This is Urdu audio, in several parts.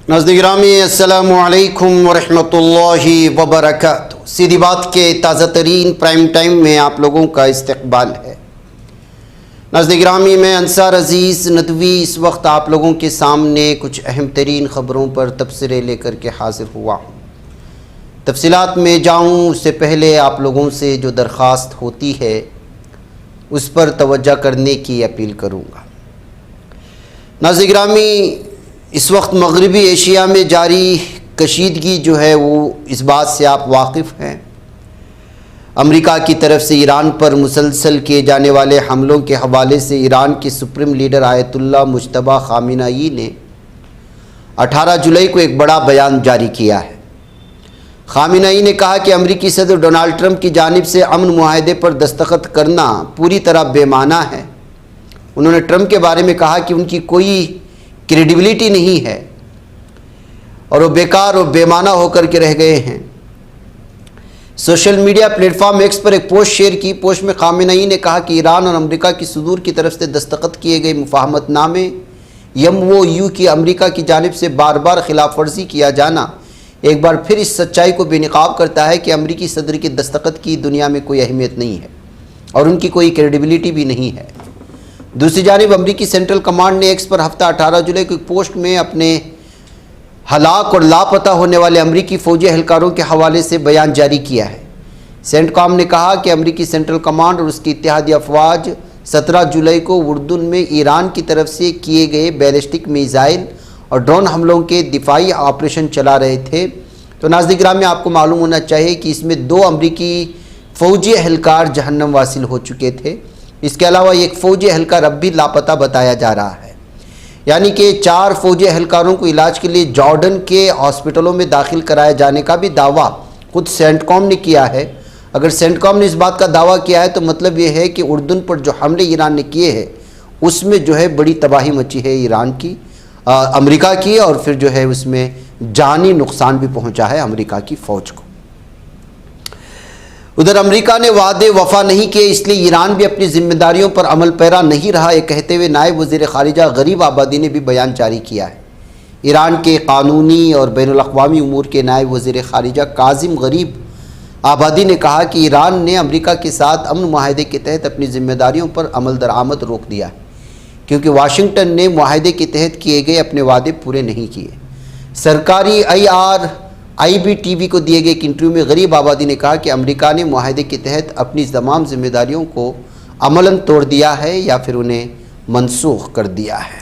ناظرین گرامی السلام علیکم ورحمۃ اللہ وبرکاتہ۔ سیدھی بات کے تازہ ترین پرائم ٹائم میں آپ لوگوں کا استقبال ہے۔ ناظرین گرامی، میں انصار عزیز ندوی اس وقت آپ لوگوں کے سامنے کچھ اہم ترین خبروں پر تبصرے لے کر کے حاضر ہوا ہوں۔ تفصیلات میں جاؤں اس سے پہلے آپ لوگوں سے جو درخواست ہوتی ہے اس پر توجہ کرنے کی اپیل کروں گا۔ ناظرین گرامی، اس وقت مغربی ایشیا میں جاری کشیدگی جو ہے وہ اس بات سے آپ واقف ہیں۔ امریکہ کی طرف سے ایران پر مسلسل کیے جانے والے حملوں کے حوالے سے ایران کے سپریم لیڈر آیت اللہ مجتبی خامنہ ای نے 18 جولائی کو ایک بڑا بیان جاری کیا ہے۔ خامنہ ای نے کہا کہ امریکی صدر ڈونلڈ ٹرمپ کی جانب سے امن معاہدے پر دستخط کرنا پوری طرح بے معنی ہے۔ انہوں نے ٹرمپ کے بارے میں کہا کہ ان کی کوئی کریڈیبلٹی نہیں ہے اور وہ بیکار اور بے معنی ہو کر کے رہ گئے ہیں۔ Social media platform X پر ایک پوسٹ شیئر کی۔ پوسٹ میں خامنہ ای نے کہا کہ ایران اور امریکہ کی صدور کی طرف سے دستخط کیے گئے مفاہمت نامے MOU کی امریکہ کی جانب سے بار بار خلاف ورزی کیا جانا ایک بار پھر اس سچائی کو بے نقاب کرتا ہے کہ امریکی صدر کی دستخط کی دنیا میں کوئی اہمیت نہیں ہے اور ان کی کوئی کریڈیبلٹی بھی نہیں ہے۔ دوسری جانب امریکی سینٹرل کمانڈ نے ایکس پر ہفتہ 18 جولائی کو ایک پوسٹ میں اپنے ہلاک اور لاپتہ ہونے والے امریکی فوجی اہلکاروں کے حوالے سے بیان جاری کیا ہے۔ سینٹ کام نے کہا کہ امریکی سینٹرل کمانڈ اور اس کی اتحادی افواج 17 جولائی کو اردن میں ایران کی طرف سے کیے گئے بیلسٹک میزائل اور ڈرون حملوں کے دفاعی آپریشن چلا رہے تھے۔ تو ناظرین گرامی، آپ کو معلوم ہونا چاہیے کہ اس میں 2 امریکی فوجی اہلکار جہنم واصل ہو چکے تھے۔ اس کے علاوہ ایک فوجی اہلکار اب بھی لاپتہ بتایا جا رہا ہے، یعنی کہ 4 فوجی اہلکاروں کو علاج کے لیے جارڈن کے ہاسپٹلوں میں داخل کرایا جانے کا بھی دعویٰ خود سینٹ کام نے کیا ہے۔ اگر سینٹ کام نے اس بات کا دعویٰ کیا ہے تو مطلب یہ ہے کہ اردن پر جو حملے ایران نے کیے ہیں اس میں جو ہے بڑی تباہی مچی ہے ایران کی، امریکہ کی، اور پھر جو ہے اس میں جانی نقصان بھی پہنچا ہے امریکہ کی فوج کو۔ ادھر امریکہ نے وعدے وفا نہیں کیے، اس لیے ایران بھی اپنی ذمہ داریوں پر عمل پیرا نہیں رہا، یہ کہتے ہوئے نائب وزیر خارجہ غریب آبادی نے بھی بیان جاری کیا ہے۔ ایران کے قانونی اور بین الاقوامی امور کے نائب وزیر خارجہ کاظم غریب آبادی نے کہا کہ ایران نے امریکہ کے ساتھ امن معاہدے کے تحت اپنی ذمہ داریوں پر عمل درآمد روک دیا ہے، کیونکہ واشنگٹن نے معاہدے کے تحت کیے گئے اپنے وعدے پورے نہیں کیے۔ سرکاری IBTV کو دیے گئے ایک انٹرویو میں غریب آبادی نے کہا کہ امریکہ نے معاہدے کے تحت اپنی تمام ذمہ داریوں کو عملاً توڑ دیا ہے یا پھر انہیں منسوخ کر دیا ہے۔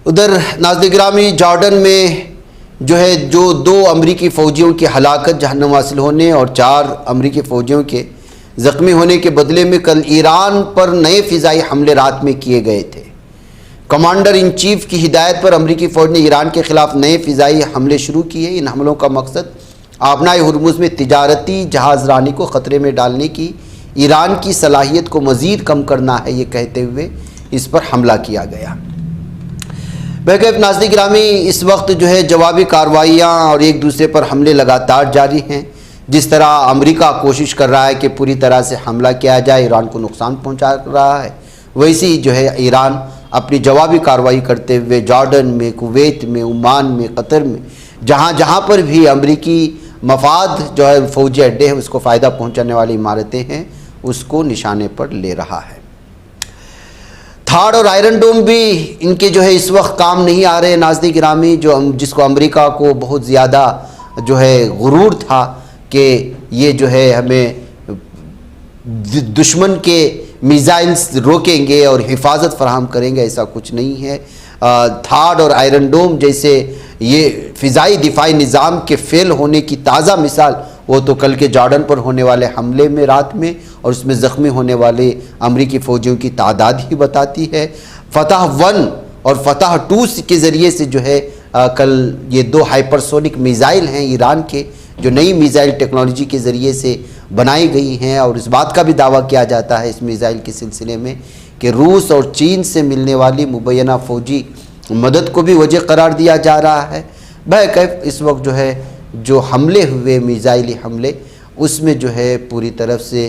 ادھر ناظرین گرامی، جارڈن میں جو ہے 2 امریکی فوجیوں کی ہلاکت، جہنم حاصل ہونے اور 4 امریکی فوجیوں کے زخمی ہونے کے بدلے میں کل ایران پر نئے فضائی حملے رات میں کیے گئے تھے۔ کمانڈر ان چیف کی ہدایت پر امریکی فوج نے ایران کے خلاف نئے فضائی حملے شروع کیے۔ ان حملوں کا مقصد آبنائے ہرمز میں تجارتی جہاز رانی کو خطرے میں ڈالنے کی ایران کی صلاحیت کو مزید کم کرنا ہے، یہ کہتے ہوئے اس پر حملہ کیا گیا۔ بہرکیف ناظرین گرامی، اس وقت جو ہے جوابی کارروائیاں اور ایک دوسرے پر حملے لگاتار جاری ہیں۔ جس طرح امریکہ کوشش کر رہا ہے کہ پوری طرح سے حملہ کیا جائے، ایران کو نقصان پہنچا رہا ہے، ویسے ہی جو ہے ایران اپنی جوابی کارروائی کرتے ہوئے جارڈن میں، کویت میں، عمان میں، قطر میں، جہاں پر بھی امریکی مفاد جو ہے فوجی اڈے ہیں اس کو فائدہ پہنچانے والی عمارتیں ہیں اس کو نشانے پر لے رہا ہے۔ تھاڈ اور آئرن ڈوم بھی ان کے جو ہے اس وقت کام نہیں آ رہے ناظرین گرامی، جس کو امریکہ کو بہت زیادہ جو ہے غرور تھا کہ یہ جو ہے ہمیں دشمن کے میزائلز روکیں گے اور حفاظت فراہم کریں گے، ایسا کچھ نہیں ہے۔ تھاڈ اور آئرن ڈوم جیسے یہ فضائی دفاعی نظام کے فیل ہونے کی تازہ مثال وہ تو کل کے جارڈن پر ہونے والے حملے میں رات میں اور اس میں زخمی ہونے والے امریکی فوجیوں کی تعداد ہی بتاتی ہے۔ فتح 1 اور فتح 2 کے ذریعے سے جو ہے کل یہ 2 ہائپرسونک میزائل ہیں ایران کے، جو نئی میزائل ٹیکنالوجی کے ذریعے سے بنائی گئی ہیں، اور اس بات کا بھی دعویٰ کیا جاتا ہے اس میزائل کے سلسلے میں کہ روس اور چین سے ملنے والی مبینہ فوجی مدد کو بھی وجہ قرار دیا جا رہا ہے۔ بہرکیف اس وقت جو ہے جو حملے ہوئے میزائلی حملے اس میں جو ہے پوری طرف سے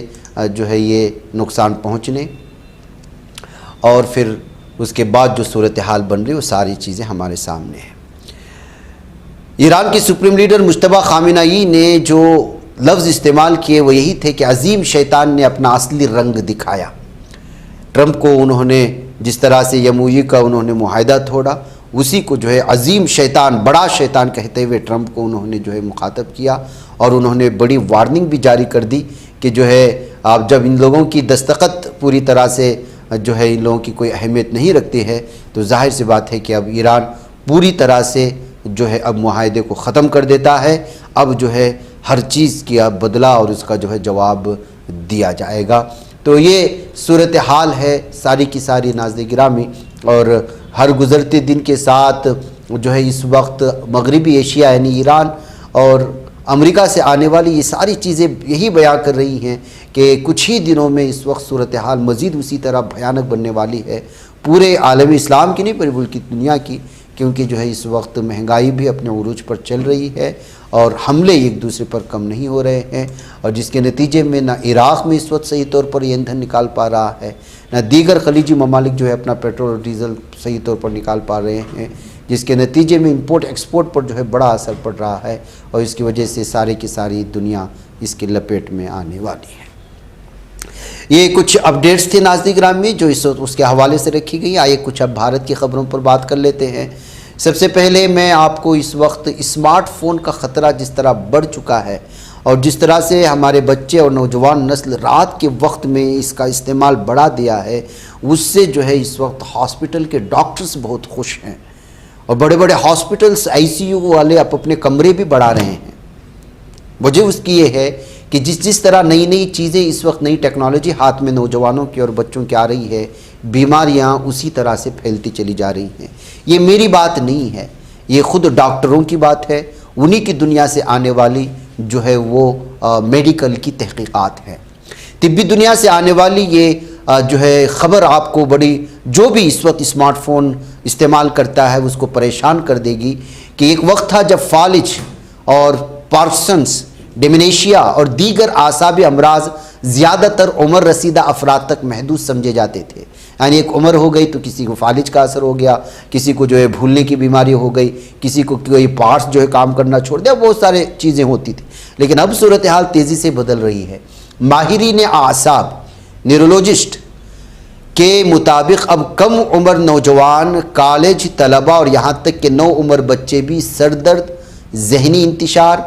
جو ہے یہ نقصان پہنچنے اور پھر اس کے بعد جو صورتحال بن رہی ہے وہ ساری چیزیں ہمارے سامنے ہیں۔ ایران کے سپریم لیڈر مجتبیٰ خامنہئی نے جو لفظ استعمال کیے وہ یہی تھے کہ عظیم شیطان نے اپنا اصلی رنگ دکھایا۔ ٹرمپ کو انہوں نے جس طرح سے یموئی کا انہوں نے معاہدہ توڑا، اسی کو جو ہے عظیم شیطان، بڑا شیطان کہتے ہوئے ٹرمپ کو انہوں نے جو ہے مخاطب کیا، اور انہوں نے بڑی وارننگ بھی جاری کر دی کہ جو ہے آپ جب ان لوگوں کی دستخط پوری طرح سے جو ہے ان لوگوں کی کوئی اہمیت نہیں رکھتی ہے تو ظاہر سی بات ہے کہ اب ایران پوری طرح سے جو ہے اب معاہدے کو ختم کر دیتا ہے، اب جو ہے ہر چیز کی اب بدلہ اور اس کا جو ہے جواب دیا جائے گا۔ تو یہ صورتحال ہے ساری کی ساری ناظرین گرامی، اور ہر گزرتے دن کے ساتھ جو ہے اس وقت مغربی ایشیا یعنی ایران اور امریکہ سے آنے والی یہ ساری چیزیں یہی بیان کر رہی ہیں کہ کچھ ہی دنوں میں اس وقت صورتحال مزید اسی طرح بھیانک بننے والی ہے، پورے عالم اسلام کی نہیں بلکہ دنیا کی، کیونکہ جو ہے اس وقت مہنگائی بھی اپنے عروج پر چل رہی ہے اور حملے ایک دوسرے پر کم نہیں ہو رہے ہیں، اور جس کے نتیجے میں نہ عراق میں اس وقت صحیح طور پر یہ ایندھن نکال پا رہا ہے، نہ دیگر خلیجی ممالک جو ہے اپنا پیٹرول اور ڈیزل صحیح طور پر نکال پا رہے ہیں، جس کے نتیجے میں امپورٹ ایکسپورٹ پر جو ہے بڑا اثر پڑ رہا ہے، اور اس کی وجہ سے سارے کی ساری دنیا اس کی لپیٹ میں آنے والی ہے۔ یہ کچھ اپڈیٹس تھے ناظرین گرامی جو اس کے حوالے سے رکھی گئی۔ آئیے کچھ اب بھارت کی خبروں پر بات کر لیتے ہیں۔ سب سے پہلے میں آپ کو اس وقت اسمارٹ فون کا خطرہ جس طرح بڑھ چکا ہے اور جس طرح سے ہمارے بچے اور نوجوان نسل رات کے وقت میں اس کا استعمال بڑھا دیا ہے، اس سے جو ہے اس وقت ہاسپٹل کے ڈاکٹرز بہت خوش ہیں، اور بڑے بڑے ہاسپٹلز ICU والے اپنے کمرے بھی بڑھا رہے ہیں۔ وجہ اس کی یہ ہے کہ جس طرح نئی نئی چیزیں اس وقت نئی ٹیکنالوجی ہاتھ میں نوجوانوں کی اور بچوں کی آ رہی ہے، بیماریاں اسی طرح سے پھیلتی چلی جا رہی ہیں۔ یہ میری بات نہیں ہے، یہ خود ڈاکٹروں کی بات ہے، انہی کی دنیا سے آنے والی جو ہے وہ میڈیکل کی تحقیقات ہے، طبی دنیا سے آنے والی یہ جو ہے خبر آپ کو بڑی جو بھی اس وقت اسمارٹ فون استعمال کرتا ہے اس کو پریشان کر دے گی کہ ایک وقت تھا جب فالج اور پارکنسنس، ڈیمنیشیا اور دیگر اعصابی امراض زیادہ تر عمر رسیدہ افراد تک محدود سمجھے جاتے تھے، یعنی ایک عمر ہو گئی تو کسی کو فالج کا اثر ہو گیا، کسی کو جو ہے بھولنے کی بیماری ہو گئی، کسی کو کوئی پارٹس جو ہے کام کرنا چھوڑ دیا، بہت سارے چیزیں ہوتی تھی۔ لیکن اب صورتحال تیزی سے بدل رہی ہے۔ ماہرین اعصاب نیورولوجسٹ کے مطابق اب کم عمر نوجوان، کالج طلباء اور یہاں تک کہ نو عمر بچے بھی سر درد، ذہنی انتشار،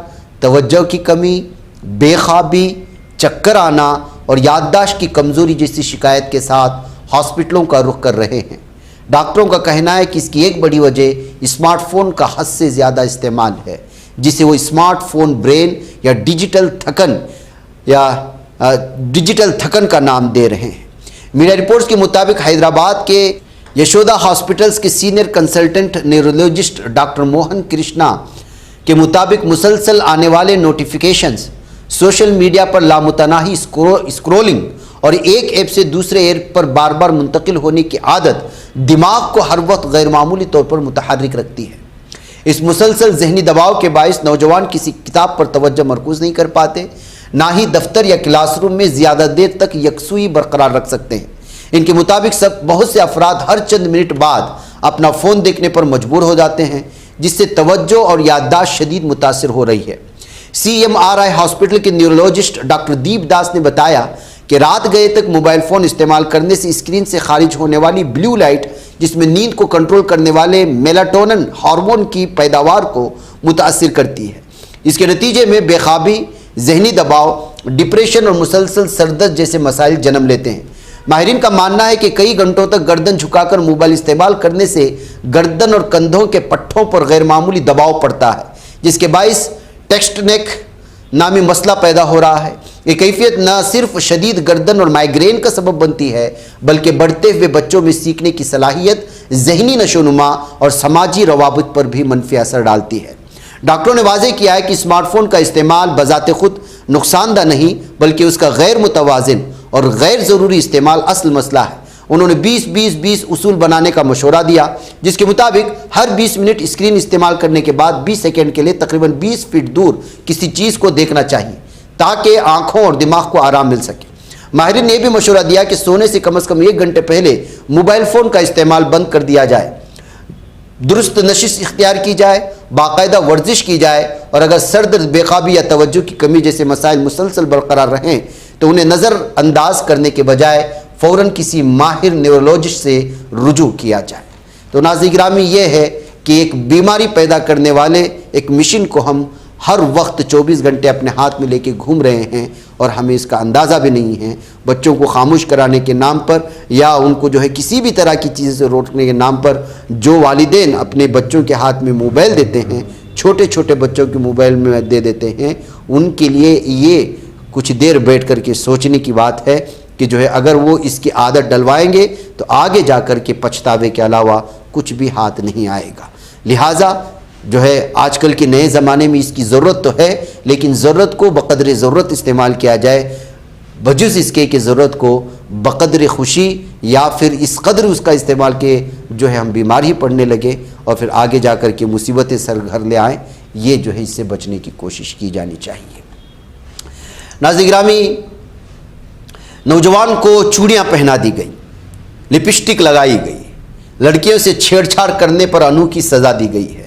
توجہ کی کمی، بے خوابی، چکر آنا اور یادداشت کی کمزوری جیسی شکایت کے ساتھ ہاسپٹلوں کا رخ کر رہے ہیں۔ ڈاکٹروں کا کہنا ہے کہ اس کی ایک بڑی وجہ اسمارٹ فون کا حد سے زیادہ استعمال ہے، جسے وہ اسمارٹ فون برین یا ڈیجیٹل تھکن کا نام دے رہے ہیں۔ میڈیا رپورٹس کے مطابق حیدرآباد کے یشودا ہاسپٹلز کے senior consultant neurologist doctor Mohan Krishna کے مطابق مسلسل آنے والے نوٹیفیکیشنز، سوشل میڈیا پر لامتناہی اسکرولنگ اور ایک ایپ سے دوسرے ایپ پر بار بار منتقل ہونے کی عادت دماغ کو ہر وقت غیر معمولی طور پر متحرک رکھتی ہے۔ اس مسلسل ذہنی دباؤ کے باعث نوجوان کسی کتاب پر توجہ مرکوز نہیں کر پاتے، نہ ہی دفتر یا کلاس روم میں زیادہ دیر تک یکسوئی برقرار رکھ سکتے ہیں۔ ان کے مطابق بہت سے افراد ہر چند منٹ بعد اپنا فون دیکھنے پر مجبور ہو جاتے ہیں، جس سے توجہ اور یادداشت شدید متاثر ہو رہی ہے۔ CMRI ہاسپٹل کے نیورولوجسٹ ڈاکٹر دیپ داس نے بتایا کہ رات گئے تک موبائل فون استعمال کرنے سے اسکرین سے خارج ہونے والی بلیو لائٹ، جس میں نیند کو کنٹرول کرنے والے میلاٹونن ہارمون کی پیداوار کو متاثر کرتی ہے۔ اس کے نتیجے میں بے خوابی، ذہنی دباؤ، ڈپریشن اور مسلسل سر درد جیسے مسائل جنم لیتے ہیں۔ ماہرین کا ماننا ہے کہ کئی گھنٹوں تک گردن جھکا کر موبائل استعمال کرنے سے گردن اور کندھوں کے پٹھوں پر غیر معمولی دباؤ پڑتا ہے، جس کے باعث ٹیکسٹ نیک نامی مسئلہ پیدا ہو رہا ہے۔ یہ کیفیت نہ صرف شدید گردن اور مائیگرین کا سبب بنتی ہے بلکہ بڑھتے ہوئے بچوں میں سیکھنے کی صلاحیت، ذہنی نشوونما اور سماجی روابط پر بھی منفی اثر ڈالتی ہے۔ ڈاکٹروں نے واضح کیا ہے کہ اسمارٹ فون کا استعمال بذات خود نقصان دہ نہیں بلکہ اس کا غیر متوازن اور غیر ضروری استعمال اصل مسئلہ ہے۔ انہوں نے 20-20-20 اصول بنانے کا مشورہ دیا، جس کے مطابق ہر 20 منٹ اسکرین استعمال کرنے کے بعد 20 سیکنڈ کے لیے تقریباً 20 فٹ دور کسی چیز کو دیکھنا چاہیے تاکہ آنکھوں اور دماغ کو آرام مل سکے۔ ماہرین نے بھی مشورہ دیا کہ سونے سے کم از کم 1 گھنٹے پہلے موبائل فون کا استعمال بند کر دیا جائے، درست نشست اختیار کی جائے، باقاعدہ ورزش کی جائے، اور اگر سر درد، بے خوابی یا توجہ کی کمی جیسے مسائل مسلسل برقرار رہیں تو انہیں نظر انداز کرنے کے بجائے فوراً کسی ماہر نیورولوجسٹ سے رجوع کیا جائے۔ تو ناظرین گرامی، یہ ہے کہ ایک بیماری پیدا کرنے والے ایک مشین کو ہم ہر وقت 24 گھنٹے اپنے ہاتھ میں لے کے گھوم رہے ہیں اور ہمیں اس کا اندازہ بھی نہیں ہے۔ بچوں کو خاموش کرانے کے نام پر یا ان کو کسی بھی طرح کی چیز سے روکنے کے نام پر جو والدین اپنے بچوں کے ہاتھ میں موبائل دیتے ہیں، چھوٹے چھوٹے بچوں کے موبائل میں دے دیتے ہیں، ان کے لیے یہ کچھ دیر بیٹھ کر کے سوچنے کی بات ہے کہ اگر وہ اس کی عادت ڈلوائیں گے تو آگے جا کر کے پچھتاوے کے علاوہ کچھ بھی ہاتھ نہیں آئے گا۔ لہٰذا آج کل کے نئے زمانے میں اس کی ضرورت تو ہے، لیکن ضرورت کو بقدر ضرورت استعمال کیا جائے، بجز اس کے کہ ضرورت کو بقدر خوشی یا پھر اس قدر اس کا استعمال کہ ہم بیمار ہی پڑنے لگے اور پھر آگے جا کر کے مصیبتیں سر گھر لے آئیں۔ یہ اس سے بچنے کی کوشش کی جانی چاہیے۔ ناظرین گرامی، نوجوان کو چوڑیاں پہنا دی گئی، لپسٹک لگائی گئی، لڑکیوں سے چھیڑ چھاڑ کرنے پر انوکھی سزا دی گئی ہے۔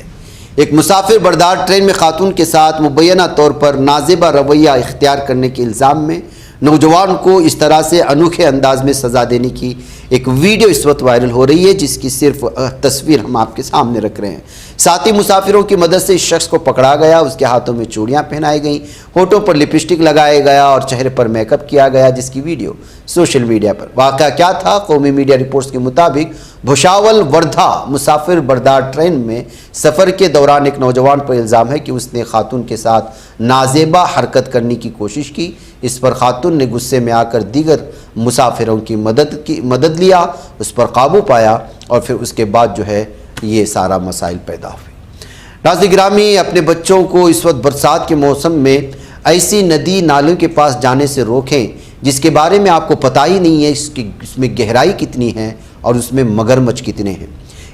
ایک مسافر بردار ٹرین میں خاتون کے ساتھ مبینہ طور پر نازیبہ رویہ اختیار کرنے کے الزام میں نوجوان کو اس طرح سے انوکھے انداز میں سزا دینے کی ایک ویڈیو اس وقت وائرل ہو رہی ہے، جس کی صرف تصویر ہم آپ کے سامنے رکھ رہے ہیں۔ ساتھی مسافروں کی مدد سے اس شخص کو پکڑا گیا، اس کے ہاتھوں میں چوڑیاں پہنائی گئیں، ہونٹوں پر لپسٹک لگایا گیا اور چہرے پر میک اپ کیا گیا، جس کی ویڈیو سوشل میڈیا پر۔ واقعہ کیا تھا؟ قومی میڈیا رپورٹس کے مطابق بھوشاول وردھا مسافر بردار ٹرین میں سفر کے دوران ایک نوجوان پر الزام ہے کہ اس نے خاتون کے ساتھ نازیبہ حرکت کرنے کی کوشش کی۔ اس پر خاتون نے غصے میں آ کر دیگر مسافروں کی مدد لیا، اس پر قابو پایا اور پھر اس کے بعد یہ سارا مسائل پیدا ہوئے۔ ناظرین گرامی، اپنے بچوں کو اس وقت برسات کے موسم میں ایسی ندی نالوں کے پاس جانے سے روکیں جس کے بارے میں آپ کو پتہ ہی نہیں ہے اس میں گہرائی کتنی ہے اور اس میں مگرمچھ کتنے ہیں۔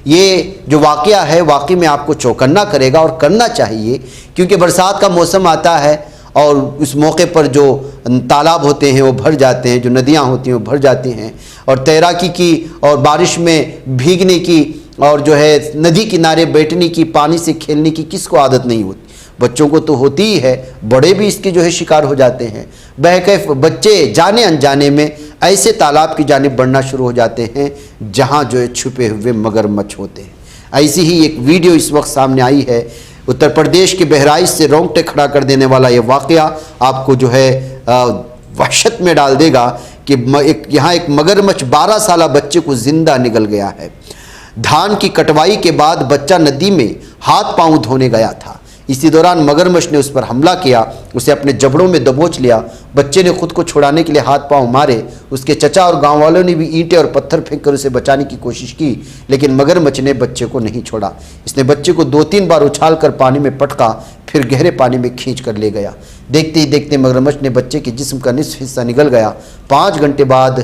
یہ جو واقعہ ہے واقعی میں آپ کو چوکنا کرے گا اور کرنا چاہیے، کیونکہ برسات کا موسم آتا ہے اور اس موقع پر جو تالاب ہوتے ہیں وہ بھر جاتے ہیں، جو ندیاں ہوتی ہیں وہ بھر جاتی ہیں، اور تیراکی کی اور بارش میں بھیگنے کی اور ندی کنارے بیٹھنے کی، پانی سے کھیلنے کی کس کو عادت نہیں ہوتی؟ بچوں کو تو ہوتی ہی ہے، بڑے بھی اس کے شکار ہو جاتے ہیں۔ بہرکیف بچے جانے انجانے میں ایسے تالاب کی جانب بڑھنا شروع ہو جاتے ہیں جہاں چھپے ہوئے مگرمچھ ہوتے ہیں۔ ایسی ہی ایک ویڈیو اس وقت سامنے آئی ہے، اتر پردیش کے بہرائچ سے رونگٹے کھڑا کر دینے والا یہ واقعہ آپ کو وحشت میں ڈال دے گا کہ یہاں ایک مگرمچھ 12 سالہ بچے کو زندہ نگل گیا ہے۔ دھان کی کٹوائی کے بعد بچہ ندی میں ہاتھ پاؤں دھونے گیا تھا، اسی دوران مگرمچھ نے اس پر حملہ کیا، اسے اپنے جبڑوں میں دبوچ لیا۔ بچے نے خود کو چھڑانے کے لیے ہاتھ پاؤں مارے، اس کے چچا اور گاؤں والوں نے بھی اینٹیں اور پتھر پھینک کر اسے بچانے کی کوشش کی، لیکن مگرمچھ نے بچے کو نہیں چھوڑا۔ اس نے بچے کو 2-3 بار اچھال کر پانی میں پٹکا، پھر گہرے پانی میں کھینچ کر لے گیا۔ دیکھتے ہی دیکھتے مگرمچھ نے بچے کے جسم کا نصف حصہ نگل گیا۔ 5 گھنٹے بعد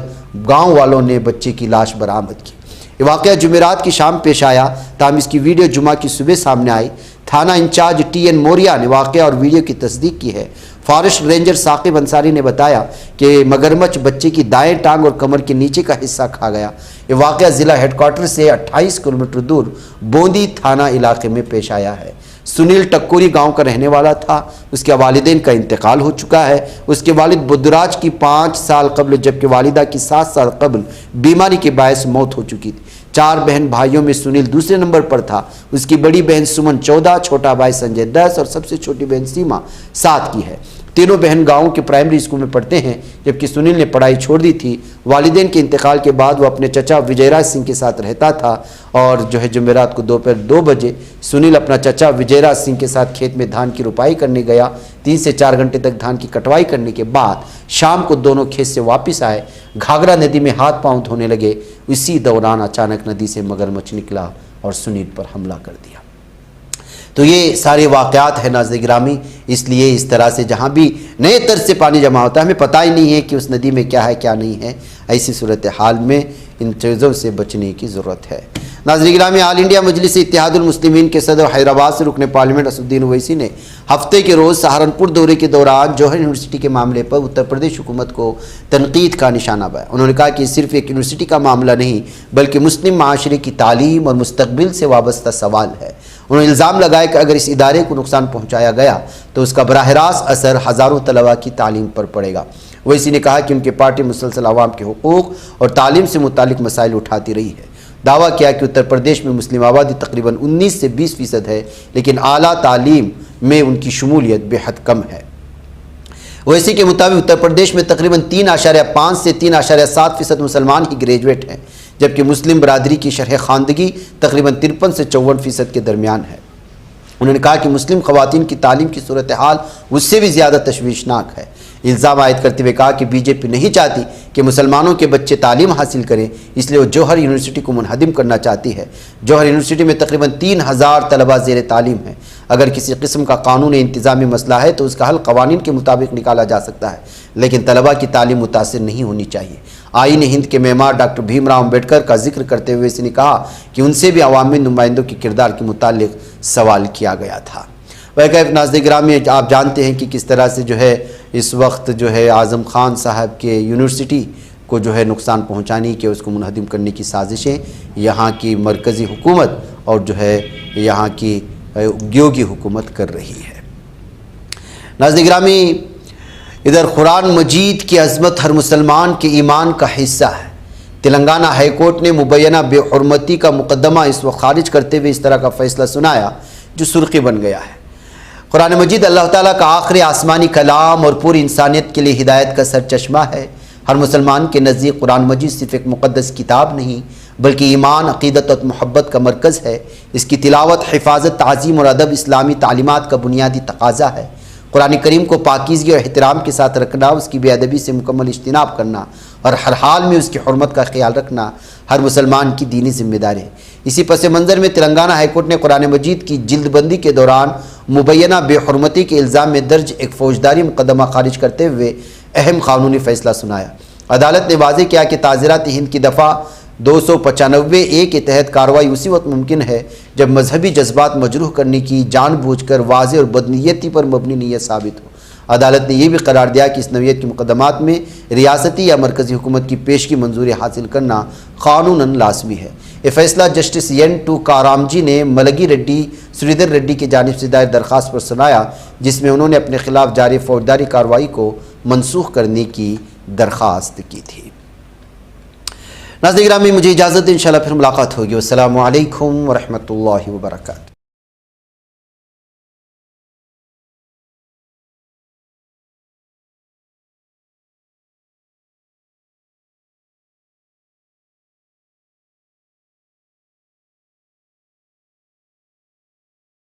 گاؤں والوں نے بچے کی لاش برآمد کی۔ یہ واقعہ جمعرات کی شام پیش آیا، تاہم اس کی ویڈیو جمعہ کی صبح سامنے آئی۔ تھانہ انچارج TN موریہ نے واقعہ اور ویڈیو کی تصدیق کی ہے۔ فارسٹ رینجر ثاقب انصاری نے بتایا کہ مگرمچھ بچے کی دائیں ٹانگ اور کمر کے نیچے کا حصہ کھا گیا۔ یہ واقعہ ضلع ہیڈ کوارٹر سے 28 کلومیٹر دور بوندی تھانہ علاقے میں پیش آیا ہے۔ سنیل ٹکوری گاؤں کا رہنے والا تھا، اس کے والدین کا انتقال ہو چکا ہے۔ اس کے والد بدھراج کی 5 سال قبل جبکہ والدہ کی 7 سال قبل بیماری کے باعث موت ہو چکی تھی۔ 4 بہن بھائیوں میں سنیل دوسرے نمبر پر تھا، اس کی بڑی بہن سمن 14، چھوٹا بھائی سنجے 10 اور سب سے چھوٹی بہن سیما 7 کی ہے۔ تینوں بہن گاؤں کے پرائمری اسکول میں پڑھتے ہیں، جبکہ سنیل نے پڑھائی چھوڑ دی تھی۔ والدین کے انتقال کے بعد وہ اپنے چچا وجے راج سنگھ کے ساتھ رہتا تھا، اور جمعرات کو دوپہر 2 بجے سنیل اپنا چچا وجے راج سنگھ کے ساتھ کھیت میں دھان کی روپائی کرنے گیا۔ 3 سے 4 گھنٹے تک دھان کی کٹوائی کرنے کے بعد شام کو دونوں کھیت سے واپس آئے، گھاگرا ندی میں ہاتھ پاؤں دھونے لگے۔ اسی دوران اچانک ندی سے مگرمچھ نکلا اور سنیل پر حملہ کر دیا۔ تو یہ سارے واقعات ہیں ناظرین گرامی، اس لیے اس طرح سے جہاں بھی نئے طرز سے پانی جمع ہوتا ہے ہمیں پتہ ہی نہیں ہے کہ اس ندی میں کیا ہے کیا نہیں ہے، ایسی صورتحال میں ان چیزوں سے بچنے کی ضرورت ہے۔ ناظرین گرامی، آل انڈیا مجلس اتحاد المسلمین کے صدر حیدرآباد سے رکن پارلیمنٹ اسدالدین اویسی نے ہفتے کے روز سہارنپور دورے کے دوران جوہر یونیورسٹی کے معاملے پر اتر پردیش حکومت کو تنقید کا نشانہ بنایا۔ انہوں نے کہا کہ یہ صرف ایک یونیورسٹی کا معاملہ نہیں بلکہ مسلم معاشرے کی تعلیم اور مستقبل سے وابستہ سوال ہے۔ انہوں نے الزام لگایا کہ اگر اس ادارے کو نقصان پہنچایا گیا تو اس کا براہ راست اثر ہزاروں طلباء کی تعلیم پر پڑے گا۔ اویسی نے کہا کہ ان کی پارٹی مسلسل عوام کے حقوق اور تعلیم سے متعلق مسائل اٹھاتی رہی ہے۔ دعویٰ کیا کہ اتر پردیش میں مسلم آبادی تقریباً 19 سے 20% ہے، لیکن اعلیٰ تعلیم میں ان کی شمولیت بے حد کم ہے۔ اویسی کے مطابق اتر پردیش میں تقریباً 3.5 سے 3.7% مسلمان ہی گریجویٹ ہیں، جبکہ مسلم برادری کی شرح خواندگی تقریباً 53 سے 54% کے درمیان ہے۔ انہوں نے کہا کہ مسلم خواتین کی تعلیم کی صورتحال اس سے بھی زیادہ تشویشناک ہے۔ الزام عائد کرتے ہوئے کہا کہ بی جے پی نہیں چاہتی کہ مسلمانوں کے بچے تعلیم حاصل کریں، اس لیے وہ جوہر یونیورسٹی کو منہدم کرنا چاہتی ہے۔ جوہر یونیورسٹی میں تقریباً 3000 طلباء زیر تعلیم ہیں۔ اگر کسی قسم کا قانون انتظامی مسئلہ ہے تو اس کا حل قوانین کے مطابق نکالا جا سکتا ہے، لیکن طلباء کی تعلیم متاثر نہیں ہونی چاہیے۔ آئین ہند کے معمار ڈاکٹر بھیم راؤ امبیڈکر کا ذکر کرتے ہوئے اس نے کہا کہ ان سے بھی عوامی نمائندوں کے کردار کے متعلق سوال کیا گیا تھا۔ ناظرین گرامی، آپ جانتے ہیں کہ کس طرح سے اس وقت اعظم خان صاحب کے یونیورسٹی کو نقصان پہنچانے کی، اس کو منہدم کرنے کی سازشیں یہاں کی مرکزی حکومت اور یہاں کی یوگی حکومت کر رہی ہے۔ ناظرین گرامی، ادھر قرآن مجید کی عظمت ہر مسلمان کے ایمان کا حصہ ہے۔ تلنگانہ ہائی کورٹ نے مبینہ بے حرمتی کا مقدمہ اس وقت خارج کرتے ہوئے اس طرح کا فیصلہ سنایا جو سرخی بن گیا ہے۔ قرآن مجید اللہ تعالیٰ کا آخری آسمانی کلام اور پوری انسانیت کے لیے ہدایت کا سرچشمہ ہے۔ ہر مسلمان کے نزدیک قرآن مجید صرف ایک مقدس کتاب نہیں بلکہ ایمان، عقیدت اور محبت کا مرکز ہے۔ اس کی تلاوت، حفاظت، تعظیم اور ادب اسلامی تعلیمات کا بنیادی تقاضا ہے۔ قرآن کریم کو پاکیزگی اور احترام کے ساتھ رکھنا، اس کی بے ادبی سے مکمل اجتناب کرنا اور ہر حال میں اس کی حرمت کا خیال رکھنا ہر مسلمان کی دینی ذمہ داری ہے۔ اسی پس منظر میں تلنگانہ ہائی کورٹ نے قرآن مجید کی جلد بندی کے دوران مبینہ بے حرمتی کے الزام میں درج ایک فوجداری مقدمہ خارج کرتے ہوئے اہم قانونی فیصلہ سنایا۔ عدالت نے واضح کیا کہ تعزیرات ہند کی دفعہ 295(a) کے تحت کارروائی اسی وقت ممکن ہے جب مذہبی جذبات مجروح کرنے کی جان بوجھ کر واضح اور بدنیتی پر مبنی نیت ثابت ہو۔ عدالت نے یہ بھی قرار دیا کہ اس نوعیت کے مقدمات میں ریاستی یا مرکزی حکومت کی پیشگی منظوری حاصل کرنا قانوناً لازمی ہے۔ یہ فیصلہ جسٹس N2 کارامجی نے ملگی ریڈی سریدر ریڈی کی جانب سے دائر درخواست پر سنایا، جس میں انہوں نے اپنے خلاف جاری فوجداری کارروائی کو منسوخ کرنے کی درخواست کی تھی۔ ناظرین گرامی، مجھے اجازت دیں، انشاءاللہ پھر ملاقات ہوگی۔ والسلام علیکم ورحمۃ اللہ وبرکاتہ۔